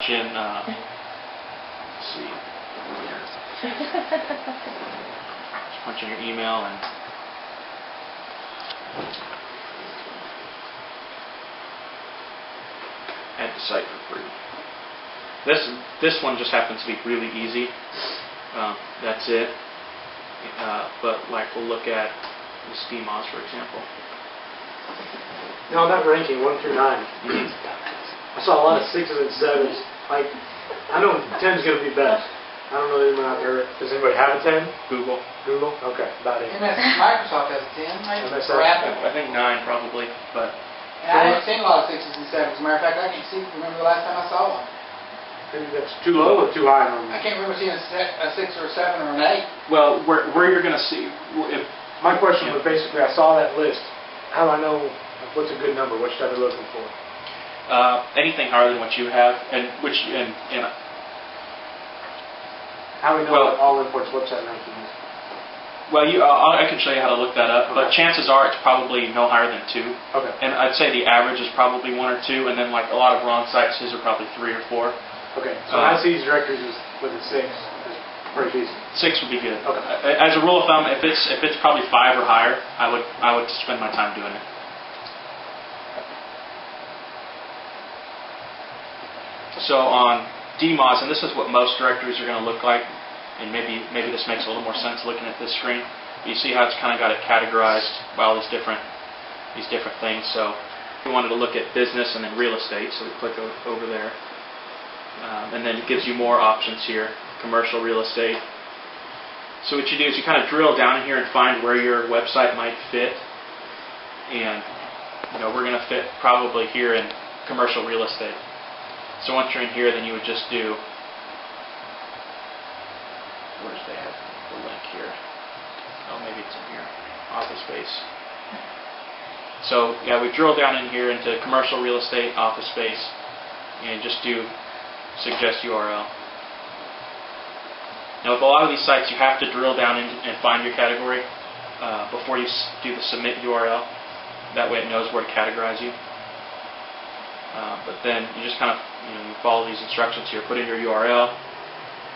let's see. Just punch in your email and add the site for free. This one just happens to be really easy. That's it. But like we'll look at the DMOS, for example. Now that ranking 1 through 9, I saw a lot of 6s and 7s. Like, I know 10's going to be best. I don't know anyone out there. Does anybody have a 10? Google. Google? Okay, about it. Microsoft has a 10, right? MSF? I think 9 probably, but. And I haven't seen a lot of 6s and 7s. As a matter of fact, I can't remember the last time I saw one. Maybe that's too low or too high normally? I can't remember seeing a 6 or a 7 or an 8. Well, where you're going to see, if my question was basically, I saw that list. How do I know what's a good number? What should I be looking for? anything higher than what you have, and how do we know what all imports website ranking is? Well, I can show you how to look that up, but chances are it's probably no higher than 2. Okay. And I'd say the average is probably 1 or 2, and then like a lot of wrong sites, his are probably 3 or 4. Okay. So I see these directories with a 6. That's pretty decent. 6 would be good. Okay. As a rule of thumb, if it's probably 5 or higher, I would spend my time doing it. So on DMOS, and this is what most directories are going to look like, and maybe this makes a little more sense looking at this screen. You see how it's kind of got it categorized by all these different things. So we wanted to look at business and then real estate, so we click over there, and then it gives you more options here. Commercial real estate. So what you do is you kind of drill down in here and find where your website might fit, and we're going to fit probably here in commercial real estate. So once you're in here, then you would just do, where's they have the link here? Oh, maybe it's in here, office space. So yeah, we drill down in here into commercial real estate, office space, and just do suggest URL. Now with a lot of these sites, you have to drill down in and find your category before you do the submit URL. That way it knows where to categorize you. But then you just kind of you follow these instructions here. Put in your URL,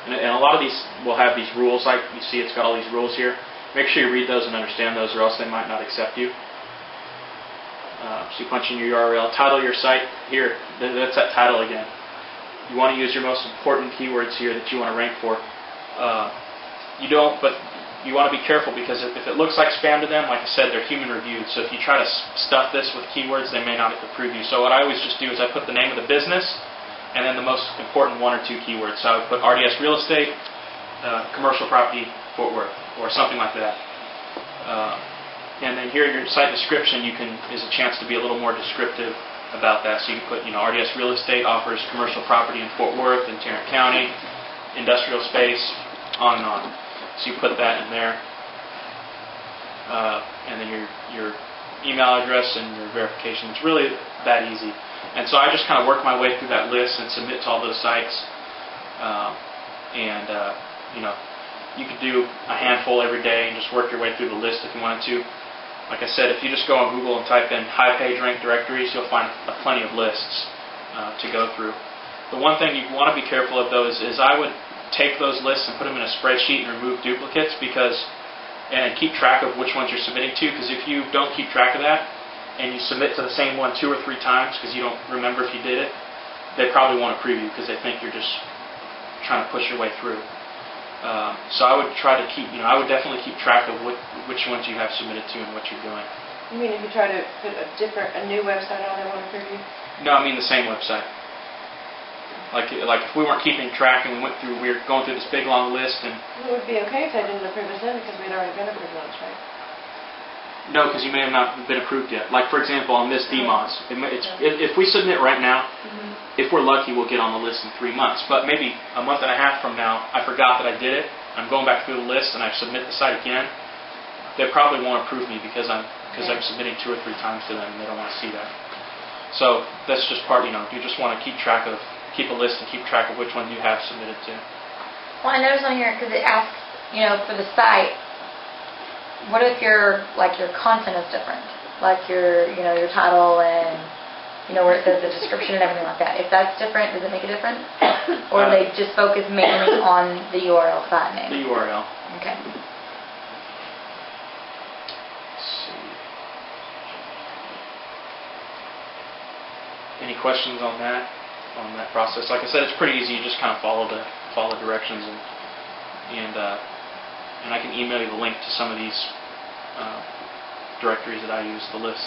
and a lot of these will have these rules. Like you see, it's got all these rules here. Make sure you read those and understand those, or else they might not accept you. So you punch in your URL, title your site here. That's that title again. You want to use your most important keywords here that you want to rank for. You don't, but you want to be careful because if it looks like spam to them, like I said, they're human reviewed. So if you try to stuff this with keywords, they may not approve you. So what I always just do is I put the name of the business and then the most important 1 or 2 keywords. So I would put RDS real estate, commercial property, Fort Worth, or something like that. And then here in your site description, is a chance to be a little more descriptive about that. So you can put, RDS real estate offers commercial property in Fort Worth and Tarrant County, industrial space, on and on. So you put that in there, and then your email address and your verification. It's really that easy. And so I just kind of work my way through that list and submit to all those sites. You could do a handful every day and just work your way through the list if you wanted to. Like I said, if you just go on Google and type in high page rank directories, you'll find plenty of lists to go through. The one thing you want to be careful of, though, is I would take those lists and put them in a spreadsheet and remove duplicates and keep track of which ones you're submitting to, because if you don't keep track of that and you submit to the same one 2 or 3 times because you don't remember if you did it, they probably won't approve you because they think you're just trying to push your way through. So I would try to I would definitely keep track of which ones you have submitted to and what you're doing. You mean if you try to put a new website on, they won't approve you? No, I mean the same website. Like if we weren't keeping track and we were going through this big long list and... It would be okay if they didn't approve us then because we'd already been approved once, right? No, because you may have not been approved yet. Like for example, on this DMOS, if we submit right now, if we're lucky, we'll get on the list in 3 months. But maybe a month and a half from now, I forgot that I did it. I'm going back through the list and I submit the site again. They probably won't approve me because I'm submitting 2 or 3 times to them and they don't want to see that. So that's just part. You just want to keep a list and keep track of which one you have submitted to. Well, I noticed on here because it asks, for the site, what if your content is different, like your title and where it says the description and everything like that. If that's different, does it make a difference? Or do they just focus mainly on the URL file The name? URL. Okay. Let's see. Any questions on that process? Like I said, it's pretty easy. You just kind of follow the directions, and I can email you the link to some of these directories that I use, the lists.